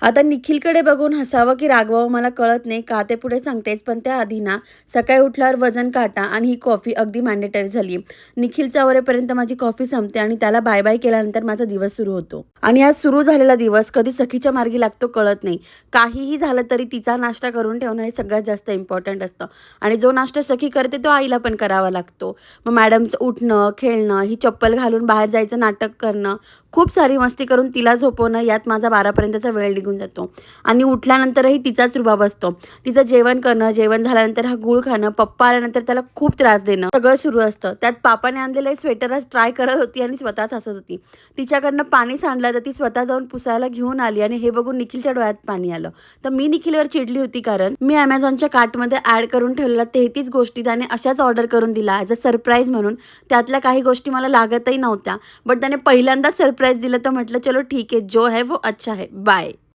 आता निखिलकडे बघून हसावं की रागवावं मला कळत नाही. का ते पुढे सांगतेच. पण त्याआधी ना, सकाळी उठल्यावर वजन काटा आणि ही कॉफी अगदी मॅन्डेटरी झाली. निखिलच्या आवरेपर्यंत माझी कॉफी संपते आणि त्याला बाय-बाय केल्यानंतर माझा दिवस सुरू होतो. आणि आज सुरू झालेला दिवस कधी सखीच्या मार्गी लागतो कळत नाही. काहीही झालं तरी तिचा नाश्ता करून ठेवणं हे सगळ्यात जास्त इम्पॉर्टंट असतं. आणि जो नाश्ता सखी करते तो आईला पण करावा लागतो. मग मॅडमचं उठणं, खेळणं, ही चप्पल घालून बाहेर जायचं नाटक करणं, खूप सारी मस्ती करून तिला झोपवणं यात माझा 12पर्यंतचा वेळ निघून जातो. आणि उठल्यानंतरही तिचाच रुबाब असतो. तिचं जेवण करणं, जेवण झाल्यानंतर हा गूळ खाणं, पप्पा आल्यानंतर त्याला खूप त्रास देणं, सगळं सुरू असतं. त्यात पापाने आणलेलं स्वेटर आज ट्राय करत होती आणि स्वतःच हसत होती. तिच्याकडनं पाणी सांडलं तर ती स्वतः जाऊन पुसायला घेऊन आली आणि हे बघून निखिलच्या डोळ्यात पाणी आलं. तर मी निखिलवर चिडली होती कारण मी Amazonच्या कार्टमध्ये ॲड करून ठेवलेल्या 33 गोष्टी त्याने अशाच ऑर्डर करून दिला ॲज अ सरप्राईज म्हणून. त्यातल्या काही गोष्टी मला लागतही नव्हत्या. बट त्याने पहिल्यांदाच सरप्राईज दिलं तर म्हटलं चलो ठीक है, जो है वो अच्छा है. बाय.